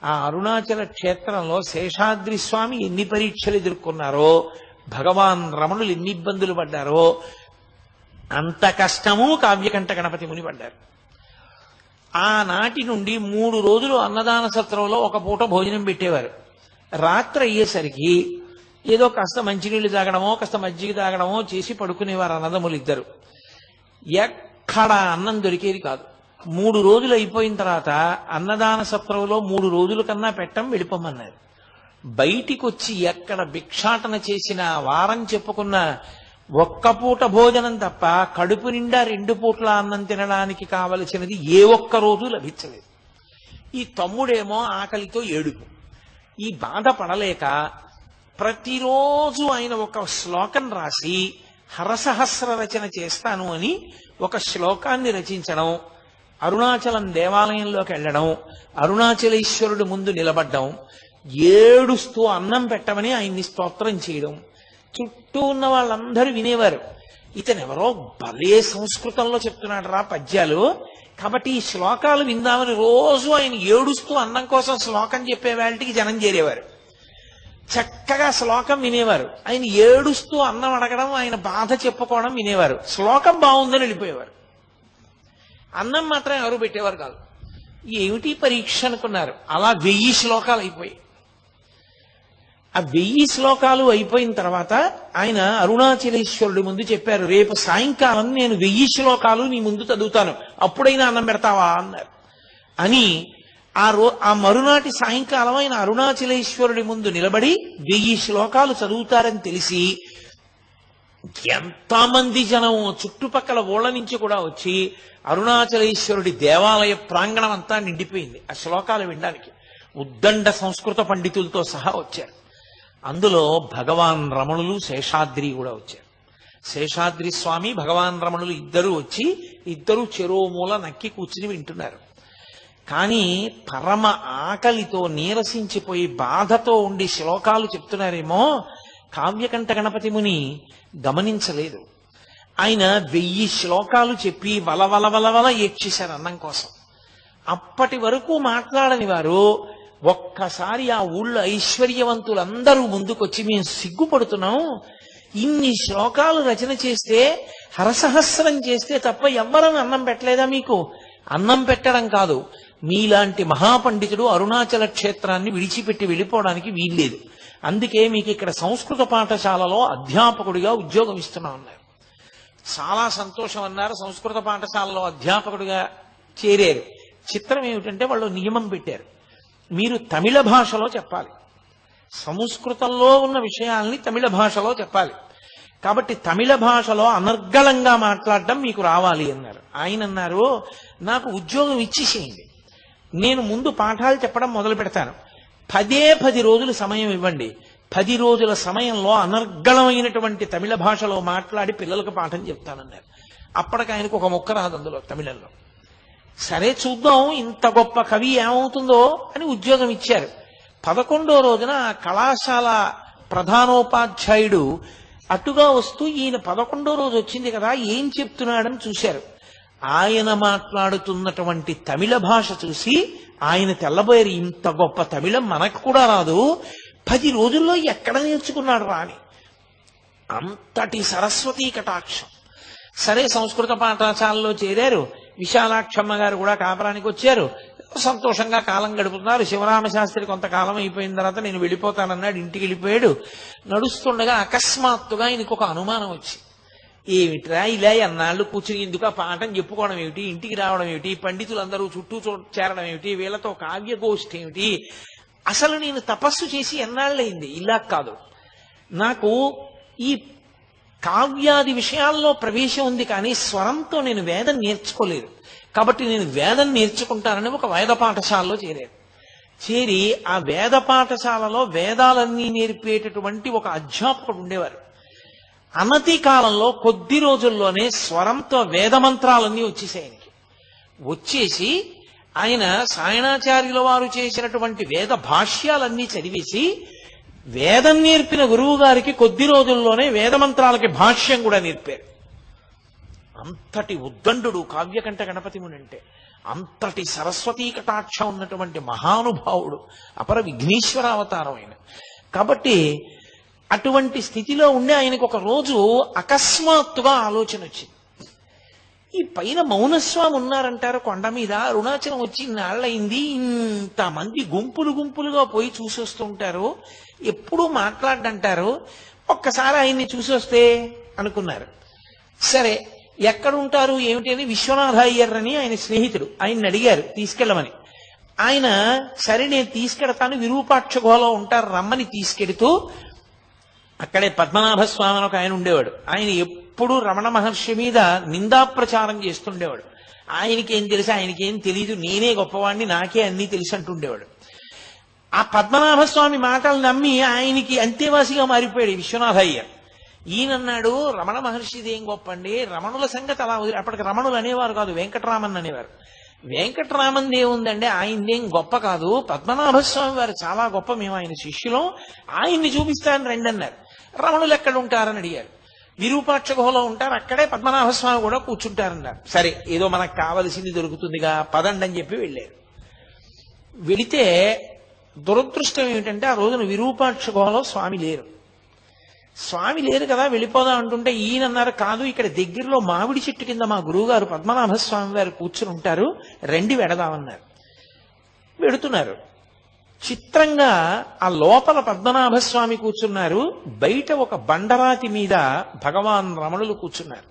ఆ అరుణాచల క్షేత్రంలో శేషాద్రి స్వామి ఎన్ని పరీక్షలు ఎదుర్కొన్నారో, భగవాన్ రమణులు ఎన్ని ఇబ్బందులు పడ్డారో అంత కష్టము కావ్యకంఠ గణపతి ముని పడ్డారు. ఆనాటి నుండి 3 రోజులు అన్నదాన సత్రంలో ఒక పూట భోజనం పెట్టేవారు. రాత్రి అయ్యేసరికి ఏదో కాస్త మంచినీళ్ళు తాగడమో కాస్త మజ్జిగ తాగడమో చేసి పడుకునేవారు అన్నదమ్ములు ఇద్దరు. ఎక్కడ అన్నం దొరికేది కాదు. 3 రోజులు అయిపోయిన తర్వాత అన్నదాన సత్రంలో 3 రోజుల కన్నా పెట్టం, వెళ్ళిపోమన్నారు. బయటికి వచ్చి ఎక్కడ భిక్షాటన చేసిన వారం చెప్పుకున్న ఒక్క పూట భోజనం తప్ప కడుపు నిండా 2 పూట్ల అన్నం తినడానికి కావలసినది ఏ ఒక్క రోజు లభించలేదు. ఈ తమ్ముడేమో ఆకలితో ఏడుపు. ఈ బాధ పడలేక ప్రతిరోజు ఆయన ఒక శ్లోకం రాసి హరసహస్ర రచన చేస్తాను అని ఒక శ్లోకాన్ని రచించడం, అరుణాచలం దేవాలయంలోకి వెళ్ళడం, అరుణాచలేశ్వరుడు ముందు నిలబడ్డం, ఏడుస్తూ అన్నం పెట్టమని ఆయన్ని స్తోత్రం చేయడం. చుట్టూ ఉన్న వాళ్ళందరూ వినేవారు. ఇతనెవరో భలే సంస్కృతంలో చెప్తున్నాడు రా పద్యాలు, కాబట్టి ఈ శ్లోకాలు విందామని రోజు ఆయన ఏడుస్తూ అన్నం కోసం శ్లోకం చెప్పే వాళ్ళకి జనం చేరేవారు. చక్కగా శ్లోకం వినేవారు. ఆయన ఏడుస్తూ అన్నం అడగడం, ఆయన బాధ చెప్పుకోవడం వినేవారు. శ్లోకం బాగుందని వెళ్ళిపోయేవారు. అన్నం మాత్రం ఎవరు పెట్టేవారు కాదు. ఏమిటి పరీక్ష అనుకున్నారు. అలా 1000 శ్లోకాలు అయిపోయాయి. ఆ 1000 శ్లోకాలు అయిపోయిన తర్వాత ఆయన అరుణాచలేశ్వరుడి ముందు చెప్పారు, రేపు సాయంకాలం నేను 1000 శ్లోకాలు నీ ముందు చదువుతాను, అప్పుడైనా అన్నం పెడతావా అన్నారు. అని ఆ మరునాటి సాయంకాలం ఆయన అరుణాచలేశ్వరుడి ముందు నిలబడి 1000 శ్లోకాలు చదువుతారని తెలిసి ఎంతమంది జనం చుట్టుపక్కల ఊళ్ళ నుంచి కూడా వచ్చి అరుణాచలేశ్వరుడి దేవాలయ ప్రాంగణం అంతా నిండిపోయింది ఆ శ్లోకాలు వినడానికి. ఉద్దండ సంస్కృత పండితులతో సహా వచ్చారు. అందులో భగవాన్ రమణులు, శేషాద్రి కూడా వచ్చారు. శేషాద్రి స్వామి, భగవాన్ రమణులు ఇద్దరు వచ్చి ఇద్దరు చెరో మూల నక్కి కూర్చుని వింటున్నారు. కానీ పరమ ఆకలితో నీరసించిపోయి బాధతో ఉండి శ్లోకాలు చెప్తున్నారేమో కావ్యకంఠ గణపతి ముని గమనించలేదు. ఆయన 1000 శ్లోకాలు చెప్పి వలవల ఏడ్చేశారు అన్నం కోసం. అప్పటి వరకు మాట్లాడని వారు ఒక్కసారి ఆ ఊళ్ళో ఐశ్వర్యవంతులందరూ ముందుకొచ్చి, మేము సిగ్గుపడుతున్నాం, ఇన్ని శ్లోకాలు రచన చేస్తే, హరసహస్రం చేస్తే తప్ప ఎవ్వరం అన్నం పెట్టలేదా మీకు? అన్నం పెట్టడం కాదు, మీలాంటి మహాపండితుడు అరుణాచల క్షేత్రాన్ని విడిచిపెట్టి వెళ్ళిపోవడానికి వీల్లేదు. అందుకే మీకు ఇక్కడ సంస్కృత పాఠశాలలో అధ్యాపకుడిగా ఉద్యోగం ఇస్తున్నాం అన్నారు. చాలా సంతోషం అన్నారు. సంస్కృత పాఠశాలలో అధ్యాపకుడిగా చేరారు. చిత్రం ఏమిటంటే వాళ్ళు నియమం పెట్టారు, మీరు తమిళ భాషలో చెప్పాలి, సంస్కృతంలో ఉన్న విషయాల్ని తమిళ భాషలో చెప్పాలి. కాబట్టి తమిళ భాషలో అనర్గళంగా మాట్లాడడం మీకు రావాలి అన్నారు. ఆయన అన్నారు, నాకు ఉద్యోగం ఇచ్చేసేయండి, నేను ముందు పాఠాలు చెప్పడం మొదలు పెడతాను, 10 రోజులు సమయం ఇవ్వండి, 10 రోజుల సమయంలో అనర్గళమైనటువంటి తమిళ భాషలో మాట్లాడి పిల్లలకు పాఠం చెప్తానన్నారు. అప్పటికి ఆయనకు ఒక ముక్క రాదు అందులో తమిళంలో. సరే చూద్దాం ఇంత గొప్ప కవి ఏమవుతుందో అని ఉద్యోగం ఇచ్చారు. 11వ రోజున ఆ కళాశాల ప్రధానోపాధ్యాయుడు అటుగా వస్తూ ఈయన 11వ రోజు వచ్చింది కదా ఏం చెప్తున్నాడని చూశారు. ఆయన మాట్లాడుతున్నటువంటి తమిళ భాష చూసి ఆయన తెల్లబోయారు, ఇంత గొప్ప తమిళం మనకు కూడా రాదు, 10 రోజుల్లో ఎక్కడ నేర్చుకున్నాడు రా అని. అంతటి సరస్వతీ కటాక్షం. సరే సంస్కృత పాఠశాలలో చేరారు. విశాలాక్షమ్మ గారు కూడా కాపురానికి వచ్చారు. సంతోషంగా కాలం గడుపుతున్నారు. శివరామశాస్త్రి కొంతకాలం అయిపోయిన తర్వాత నేను వెళ్ళిపోతానన్నాడు, ఇంటికి వెళ్ళిపోయాడు. నడుస్తుండగా అకస్మాత్తుగా ఆయనకు ఒక అనుమానం వచ్చి, ఏమిట్రా ఇలా ఎన్నాళ్ళు కూర్చుని ఎందుకు ఆ పాఠం చెప్పుకోవడం ఏమిటి, ఇంటికి రావడం ఏమిటి, పండితులందరూ చుట్టూ చేరడం ఏమిటి, వీళ్ళతో కావ్యగోష్ఠి ఏమిటి, అసలు నేను తపస్సు చేసి ఎన్నాళ్ళయింది, ఇలా కాదు, నాకు ఈ కావ్యాది విషయాల్లో ప్రవేశం ఉంది కానీ స్వరంతో నేను వేదం నేర్చుకోలేదు, కాబట్టి నేను వేదం నేర్చుకుంటానని ఒక వేద పాఠశాలలో చేరారు. చేరి ఆ వేద పాఠశాలలో వేదాలన్నీ నేర్పేటటువంటి ఒక అధ్యాపకుడు ఉండేవారు. అనతి కాలంలో కొద్ది రోజుల్లోనే స్వరంతో వేద మంత్రాలన్నీ వచ్చేసాయి ఆయనకి. వచ్చేసి ఆయన సాయణాచార్యుల వారు చేసినటువంటి వేద భాష్యాలన్నీ చదివేసి వేదం నేర్పిన గురువు గారికి కొద్ది రోజుల్లోనే వేదమంత్రాలకి భాష్యం కూడా నేర్పారు. అంతటి ఉద్దండు కావ్యకంఠ గణపతి ముని అంటే. అంతటి సరస్వతీ కటాక్షం ఉన్నటువంటి మహానుభావుడు, అపర విఘ్నేశ్వర అవతారం ఆయన. కాబట్టి అటువంటి స్థితిలో ఉండి ఆయనకు ఒక రోజు అకస్మాత్తుగా ఆలోచన వచ్చింది. ఈ పైన మౌనస్వామి ఉన్నారంటారు కొండ మీద, అరుణాచలం వచ్చి నాళ్ళయింది, ఇంతమంది గుంపులు గుంపులుగా పోయి చూసొస్తుంటారు, ఎప్పుడూ మాట్లాడంటారు, ఒక్కసారి ఆయన్ని చూసొస్తే అనుకున్నారు. సరే ఎక్కడుంటారు ఏమిటి అని విశ్వనాథ అయ్యర్ అని ఆయన స్నేహితుడు, ఆయన్ని అడిగారు తీసుకెళ్ళమని. ఆయన సరే నేను తీసుకెడతాను, విరూపాక్ష గుహలో ఉంటారు రమ్మని తీసుకెడుతూ, అక్కడే పద్మనాభ స్వామి ఒక ఆయన ఉండేవాడు. ఆయన ఎప్పుడు రమణ మహర్షి మీద నిందా ప్రచారం చేస్తుండేవాడు. ఆయనకేం తెలుసు, ఆయనకేం తెలియదు, నేనే గొప్పవాడిని, నాకే అన్నీ తెలుసు అంటుండేవాడు. ఆ పద్మనాభ స్వామి మాటలు నమ్మి ఆయనకి అంతేవాసిగా మారిపోయాడు విశ్వనాథ అయ్యర్. ఈయనన్నాడు, రమణ మహర్షిది ఏం గొప్ప అండి, రమణుల సంగతి అలా వదిలి, అప్పటికి రమణులు అనేవారు కాదు, వెంకటరామన్ అనేవారు. వెంకటరామన్ ఏముందండి, ఆయనదేం గొప్ప కాదు, పద్మనాభ స్వామి వారు చాలా గొప్ప, మేము ఆయన శిష్యులం, ఆయన్ని చూపిస్తాను రండి అన్నారు. రమణులు ఎక్కడ ఉంటారని అడిగారు. విరూపాక్ష గుహలో ఉంటారు, అక్కడే పద్మనాభ స్వామి కూడా కూర్చుంటారన్నారు. సరే ఏదో మనకు కావలసింది దొరుకుతుందిగా పదండి అని చెప్పి వెళ్ళారు. వెళితే దురదృష్టం ఏమిటంటే ఆ రోజున విరూపాక్ష గుహలో స్వామి లేరు. స్వామి లేరు కదా వెళ్ళిపోదాం అంటుంటే ఈయన అన్నారు, కాదు ఇక్కడ దగ్గరలో మామిడి చెట్టు కింద మా గురువుగారు పద్మనాభ స్వామి వారు కూర్చుని ఉంటారు, రండి వెడదామన్నారు. వెడుతున్నారు. చిత్రంగా ఆ లోపల పద్మనాభ స్వామి కూర్చున్నారు, బయట ఒక బండరాతి మీద భగవాన్ రమణులు కూర్చున్నారు.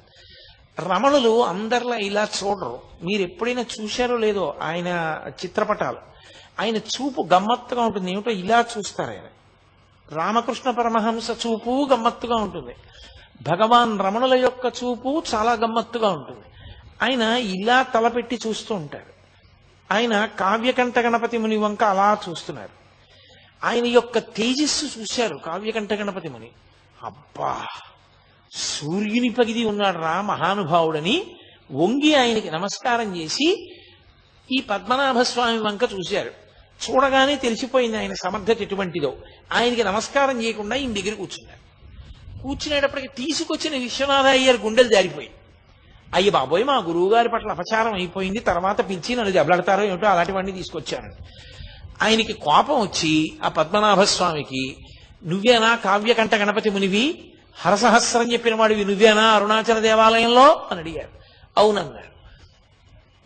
రమణులు అందరిలా ఇలా చూడరు, మీరు ఎప్పుడైనా చూశారో లేదో ఆయన చిత్రపటాలు, ఆయన చూపు గమ్మత్తుగా ఉంటుంది, ఏమిటో ఇలా చూస్తారు ఆయన. రామకృష్ణ పరమహంస చూపు గమ్మత్తుగా ఉంటుంది, భగవాన్ రమణుల యొక్క చూపు చాలా గమ్మత్తుగా ఉంటుంది. ఆయన ఇలా తలపెట్టి చూస్తూ ఉంటారు. ఆయన కావ్యకంఠ గణపతి ముని వంక అలా చూస్తున్నారు. ఆయన యొక్క తేజస్సు చూశారు కావ్యకంఠ గణపతి ముని. అబ్బా సూర్యుని పగిది ఉన్నాడు రా మహానుభావుడని వంగి ఆయనకి నమస్కారం చేసి ఈ పద్మనాభ స్వామి వంక చూశారు. చూడగానే తెలిసిపోయింది ఆయన సమర్థత ఎటువంటిదో. ఆయనకి నమస్కారం చేయకుండా ఈయన దగ్గర కూర్చున్నారు. కూర్చునేటప్పటికి తీసుకొచ్చిన విశ్వనాథ అయ్యర్ గుండెలు జారిపోయి, అయ్య బాబోయ్ మా గురువు గారి పట్ల అపచారం అయిపోయింది, తర్వాత పిలిచి నన్ను దెబ్బలాడతారో ఏమిటో అలాంటివన్నీ తీసుకొచ్చాను. ఆయనకి కోపం వచ్చి ఆ పద్మనాభ స్వామికి, నువ్వేనా కావ్యకంఠ గణపతి మునివి, హరసహస్రం చెప్పిన వాడివి నువ్వేనా అరుణాచల దేవాలయంలో అని అడిగారు. అవునన్నారు.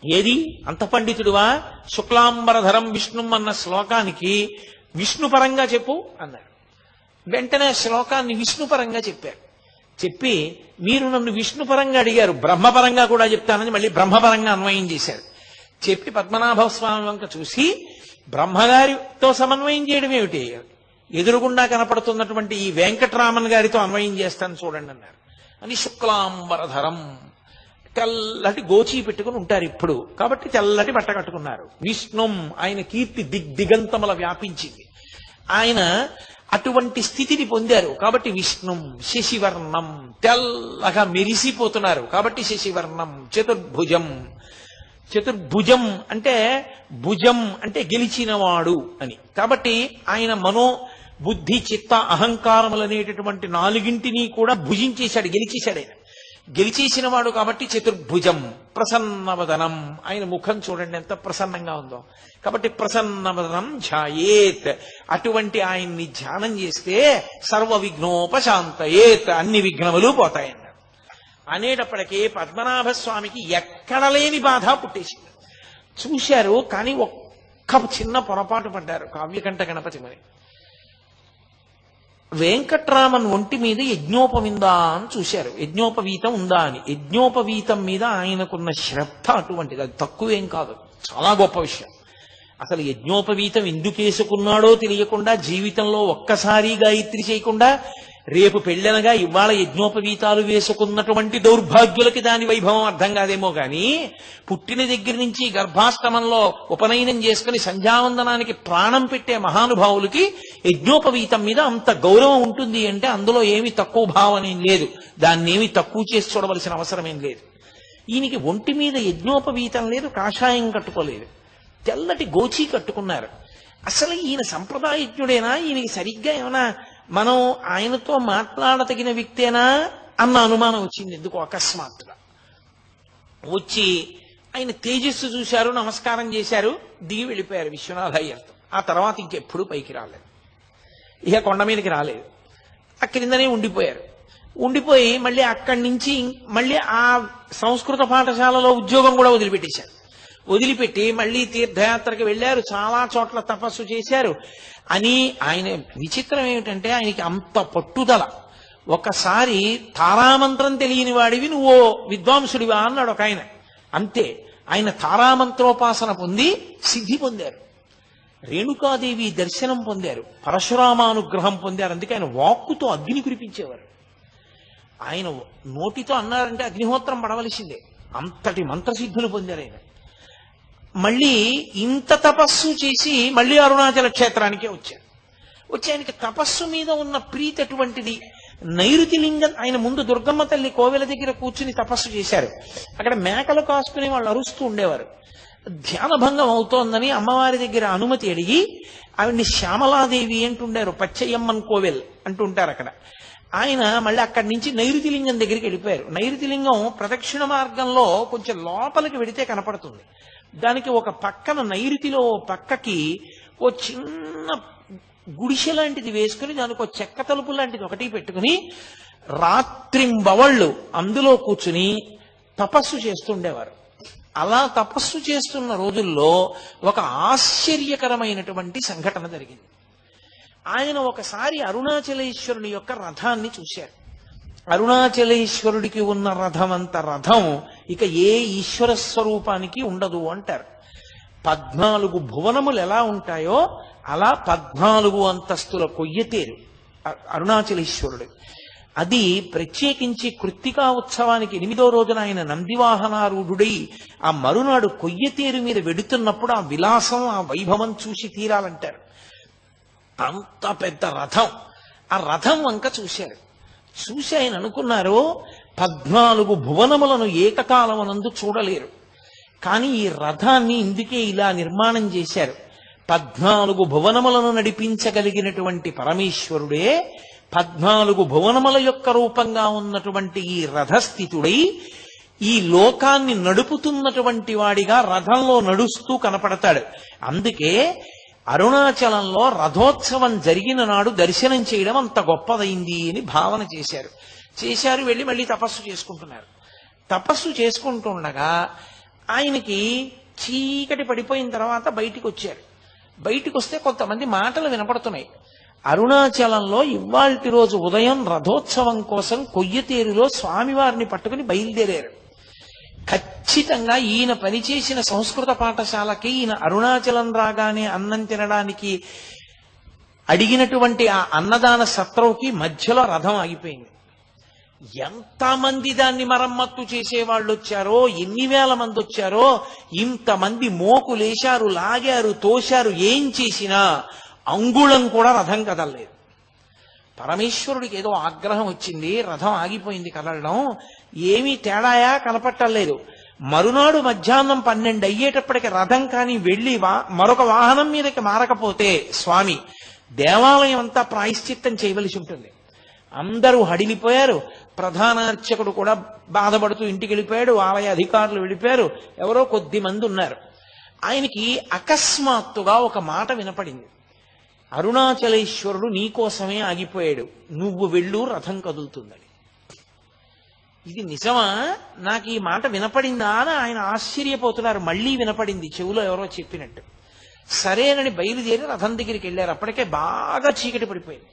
ఏది అంత పండితుడువా, శుక్లాంబరధరం విష్ణుం అన్న శ్లోకానికి విష్ణుపరంగా చెప్పు అన్నారు. వెంటనే శ్లోకాన్ని విష్ణుపరంగా చెప్పారు. చెప్పి మీరు నన్ను విష్ణుపరంగా అడిగారు, బ్రహ్మపరంగా కూడా చెప్తానని మళ్ళీ బ్రహ్మపరంగా అన్వయం చేశారు. చెప్పి పద్మనాభ స్వామి వంక చూసి, బ్రహ్మగారితో సమన్వయం చేయడం ఏమిటి, ఎదురుగుండా కనపడుతున్నటువంటి ఈ వెంకటరామన్ గారితో అన్వయం చేస్తాను చూడండి అన్నారు. అని శుక్లాంబరధరం, తెల్లటి గోచీ పెట్టుకుని ఉంటారు ఇప్పుడు, కాబట్టి తెల్లటి బట్ట కట్టుకున్నారు. విష్ణుం, ఆయన కీర్తి దిగంతముల వ్యాపించింది, ఆయన అటువంటి స్థితిని పొందారు కాబట్టి విష్ణుం. శశివర్ణం, తెల్లగా మెరిసిపోతున్నారు కాబట్టి శశివర్ణం. చతుర్భుజం, చతుర్భుజం అంటే భుజం అంటే గెలిచినవాడు అని, కాబట్టి ఆయన మనో బుద్ధి చిత్త అహంకారములు అనేటటువంటి నాలుగింటిని కూడా భుజించేశాడు, గెలిచేశాడు. ఆయన గెలిచేసిన వాడు కాబట్టి చతుర్భుజం. ప్రసన్నవదనం, ఆయన ముఖం చూడండి ఎంత ప్రసన్నంగా ఉందో, కాబట్టి ప్రసన్నవదనం ధ్యాయేత్, అటువంటి ఆయన్ని ధ్యానం చేస్తే సర్వ విఘ్నోపశాంతయేత్, అన్ని విఘ్నములు పోతాయన్నారు. అనేటప్పటికీ పద్మనాభ స్వామికి ఎక్కడ లేని బాధ పుట్టేసింది. చూశారు కానీ ఒక్క చిన్న పొరపాటు పడ్డారు కావ్యకంఠ గణపతి మరి. వెంకట్రామన్ ఒంటి మీద యజ్ఞోపవిందా అని చూశారు, యజ్ఞోపవీతం ఉందా అని. యజ్ఞోపవీతం మీద ఆయనకున్న శ్రద్ధ అటువంటిది, అది తక్కువేం కాదు, చాలా గొప్ప విషయం. అసలు యజ్ఞోపవీతం ఎందుకు వేసుకున్నాడో తెలియకుండా, జీవితంలో ఒక్కసారి గాయత్రి చేయకుండా, రేపు పెళ్ళనగా ఇవాళ యజ్ఞోపవీతాలు వేసుకున్నటువంటి దౌర్భాగ్యులకి దాని వైభవం అర్థం కాదేమో గాని, పుట్టిన దగ్గర నుంచి గర్భాష్టమంలో ఉపనయనం చేసుకుని సంధ్యావందనానికి ప్రాణం పెట్టే మహానుభావులకి యజ్ఞోపవీతం మీద అంత గౌరవం ఉంటుంది అంటే అందులో ఏమి తక్కువ భావం ఏం లేదు, దాన్ని ఏమి తక్కువ చేసి చూడవలసిన అవసరం ఏం లేదు. ఈయనకి ఒంటి మీద యజ్ఞోపవీతం లేదు, కాషాయం కట్టుకోలేదు, తెల్లటి గోచీ కట్టుకున్నారు. అసలు ఈయన సంప్రదాయజ్ఞుడేనా, ఈయనకి సరిగ్గా ఏమైనా మనం ఆయనతో మాట్లాడతగిన వ్యక్తేనా అన్న అనుమానం వచ్చింది ఎందుకు అకస్మాత్తుగా. వచ్చి ఆయన తేజస్సు చూశారు, నమస్కారం చేశారు, దిగి వెళ్ళిపోయారు విశ్వనాథ అయ్యర్తో. ఆ తర్వాత ఇంకెప్పుడు పైకి రాలేదు, ఇక కొండ మీదకి రాలేదు, ఆ క్రిందనే ఉండిపోయారు. ఉండిపోయి మళ్ళీ అక్కడి నుంచి మళ్ళీ ఆ సంస్కృత పాఠశాలలో ఉద్యోగం కూడా వదిలిపెట్టేశారు. వదిలిపెట్టి మళ్ళీ తీర్థయాత్రకి వెళ్ళారు, చాలా చోట్ల తపస్సు చేశారు. అని ఆయన విచిత్రం ఏమిటంటే ఆయనకి అంత పట్టుదల. ఒకసారి తారామంత్రం తెలియని వాడివి నువ్వు విద్వాంసుడివా అన్నాడు ఒక ఆయన. అంతే, ఆయన తారామంత్రోపాసన పొంది సిద్ధి పొందారు, రేణుకాదేవి దర్శనం పొందారు, పరశురామానుగ్రహం పొందారు. అందుకే ఆయన వాక్కుతో అగ్ని కురిపించేవారు. ఆయన నోటితో అన్నారంటే అగ్నిహోత్రం పడవలసిందే, అంతటి మంత్రసిద్ధులు పొందారు ఆయన. మళ్ళీ ఇంత తపస్సు చేసి మళ్ళీ అరుణాచల క్షేత్రానికే వచ్చారు. వచ్చి ఆయనకి తపస్సు మీద ఉన్న ప్రీతి అటువంటిది. నైరుతి లింగం ఆయన ముందు దుర్గమ్మ తల్లి కోవెల దగ్గర కూర్చుని తపస్సు చేశారు. అక్కడ మేకలు కాసుకుని వాళ్ళు అరుస్తూ ఉండేవారు. ధ్యానభంగం అవుతోందని అమ్మవారి దగ్గర అనుమతి అడిగి ఆవిడ్ని శ్యామలాదేవి అంటుండారు, పచ్చయ్యమ్మన్ కోవెల్ అంటుంటారు అక్కడ. ఆయన మళ్ళీ అక్కడి నుంచి నైరుతి లింగం దగ్గరికి వెళ్ళిపోయారు. నైరుతి లింగం ప్రదక్షిణ మార్గంలో కొంచెం లోపలికి వెడితే కనపడుతుంది. దానికి ఒక పక్కన నైరుతిలో పక్కకి ఓ చిన్న గుడిసె లాంటిది వేసుకుని దానికి ఒక చెక్క తలుపు లాంటిది ఒకటి పెట్టుకుని రాత్రింబవళ్ళు అందులో కూర్చుని తపస్సు చేస్తుండేవారు. అలా తపస్సు చేస్తున్న రోజుల్లో ఒక ఆశ్చర్యకరమైనటువంటి సంఘటన జరిగింది. ఆయన ఒకసారి అరుణాచలేశ్వరుని యొక్క రథాన్ని చూశారు. అరుణాచలేశ్వరుడికి ఉన్న రథం అంత రథం ఇక ఏ ఈశ్వర స్వరూపానికి ఉండదు అంటారు. 14 భువనములు ఎలా ఉంటాయో అలా 14 అంతస్తుల కొయ్యతేరు అరుణాచలేశ్వరుడు. అది ప్రత్యేకించి కృత్తికా ఉత్సవానికి 8వ రోజున ఆయన నందివాహనారూఢుడై ఆ మరునాడు కొయ్యతేరు మీద వెడుతున్నప్పుడు ఆ విలాసం, ఆ వైభవం చూసి తీరాలంటారు. అంత పెద్ద రథం, ఆ రథం వంక చూశారు. చూసి ఆయన అనుకున్నారు, 14 భువనములను ఏకకాలమునందు చూడలేరు, కానీ ఈ రథాన్ని ఇందుకే ఇలా నిర్మాణం చేశారు. 14 భువనములను నడిపించగలిగినటువంటి పరమేశ్వరుడే 14 భువనముల యొక్క రూపంగా ఉన్నటువంటి ఈ రథస్థితుడై ఈ లోకాన్ని నడుపుతున్నటువంటి వాడిగా రథంలో నడుస్తూ కనపడతాడు. అందుకే అరుణాచలంలో రథోత్సవం జరిగిన నాడు దర్శనం చేయడం అంత గొప్పదైంది అని భావన చేశారు. వెళ్ళి మళ్ళీ తపస్సు చేసుకుంటున్నారు. తపస్సు చేసుకుంటుండగా ఆయనకి చీకటి పడిపోయిన తర్వాత బయటికి వచ్చారు. బయటికి వస్తే కొంతమంది మాటలు వినపడుతున్నాయి. అరుణాచలంలో ఇవాల్టి రోజు ఉదయం రథోత్సవం కోసం కొయ్యతేరులో స్వామివారిని పట్టుకుని బయలుదేరారు. ఖచ్చితంగా ఈయన పనిచేసిన సంస్కృత పాఠశాలకి ఈయన అరుణాచలం రాగానే అన్నం తినడానికి అడిగినటువంటి ఆ అన్నదాన సత్రంకి మధ్యలో రథం ఆగిపోయింది. ఎంతమంది దాన్ని మరమ్మత్తు చేసేవాళ్ళు వచ్చారో, ఎన్ని వేల మంది వచ్చారో, ఇంతమంది మోకులేశారు, లాగారు, తోశారు. ఏం చేసినా అంగుళం కూడా రథం కదలలేదు. పరమేశ్వరుడికి ఏదో ఆగ్రహం వచ్చింది, రథం ఆగిపోయింది కదలడం. ఏమీ తేడాయా కనపట్టలేదు. మరునాడు మధ్యాహ్నం 12 అయ్యేటప్పటికి రథం కానీ వెళ్ళి మరొక వాహనం మీదకి మారకపోతే స్వామి దేవాలయం అంతా ప్రాయశ్చిత్తం చేయవలసి ఉంటుంది. అందరూ హడిలిపోయారు. ప్రధాన అర్చకుడు కూడా బాధపడుతూ ఇంటికి వెళ్ళిపోయాడు. ఆలయ అధికారులు వెళ్ళిపోయారు. ఎవరో కొద్ది మంది ఉన్నారు. ఆయనకి అకస్మాత్తుగా ఒక మాట వినపడింది, అరుణాచలేశ్వరుడు నీకోసమే ఆగిపోయాడు, నువ్వు వెళ్ళు, రథం కదులుతుందని. ఇది నిజమా? నాకు ఈ మాట వినపడిందా అని ఆయన ఆశ్చర్యపోతున్నారు. మళ్ళీ వినపడింది, చెవులో ఎవరో చెప్పినట్టు. సరేనని బయలుదేరి రథం దగ్గరికి వెళ్ళారు. అప్పటికే బాగా చీకటి పడిపోయింది,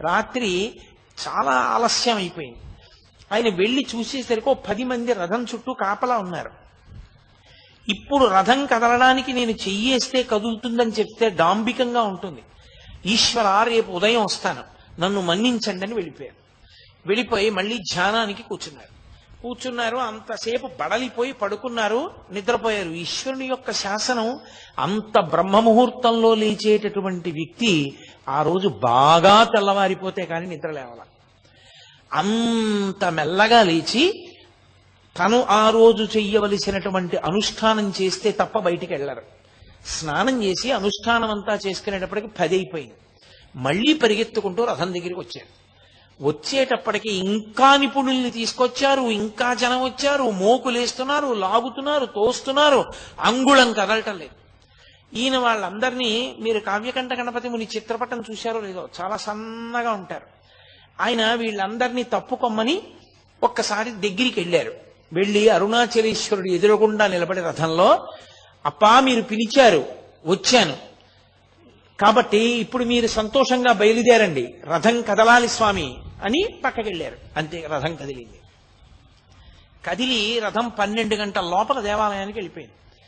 రాత్రి చాలా ఆలస్యం అయిపోయింది. ఆయన వెళ్ళి చూసేసరికి 10 మంది రథం చుట్టూ కాపలా ఉన్నారు. ఇప్పుడు రథం కదలడానికి నేను చెయ్యేస్తే కదులుతుందని చెప్తే డాంబికంగా ఉంటుంది. ఈశ్వర, రేపు ఉదయం వస్తాను, నన్ను మన్నించండి అని వెళ్ళిపోయి మళ్ళీ ధ్యానానికి కూర్చున్నారు. అంతసేపు బడలిపోయి పడుకున్నారు, నిద్రపోయారు. ఈశ్వరుని యొక్క శాసనం, అంత బ్రహ్మముహూర్తంలో లేచేటటువంటి వ్యక్తి ఆ రోజు బాగా తెల్లవారిపోతే కానీ నిద్ర లేవాల. అంత మెల్లగా లేచి తను ఆ రోజు చెయ్యవలసినటువంటి అనుష్ఠానం చేస్తే తప్ప బయటికి వెళ్ళరు. స్నానం చేసి అనుష్ఠానం అంతా చేసుకునేటప్పటికి 10 అయిపోయింది. మళ్ళీ పరిగెత్తుకుంటూ రథం దగ్గరికి వచ్చారు. వచ్చేటప్పటికి ఇంకా నిపుణుల్ని తీసుకొచ్చారు, ఇంకా జనం వచ్చారు, మోకులేస్తున్నారు, లాగుతున్నారు, తోస్తున్నారు, అంగుళం కదలటం లేదు. ఈయన వాళ్ళందరినీ, మీరు కావ్యకంఠ గణపతి ముని చిత్రపటం చూశారో లేదో, చాలా సన్నగా ఉంటారు. ఆయన వీళ్ళందరినీ తప్పుకొమ్మని ఒక్కసారి దగ్గరికి వెళ్ళారు. వెళ్ళి అరుణాచలేశ్వరుడు ఎదురుగుండా నిలబడి రథంలో, అప్పా మీరు పిలిచారు, వచ్చాను, కాబట్టి ఇప్పుడు మీరు సంతోషంగా బయలుదేరండి, రథం కదలాలి స్వామి అని పక్కకెళ్ళారు. అంతే, రథం కదిలింది. కదిలి రథం 12 గంటల లోపల దేవాలయానికి వెళ్ళిపోయింది.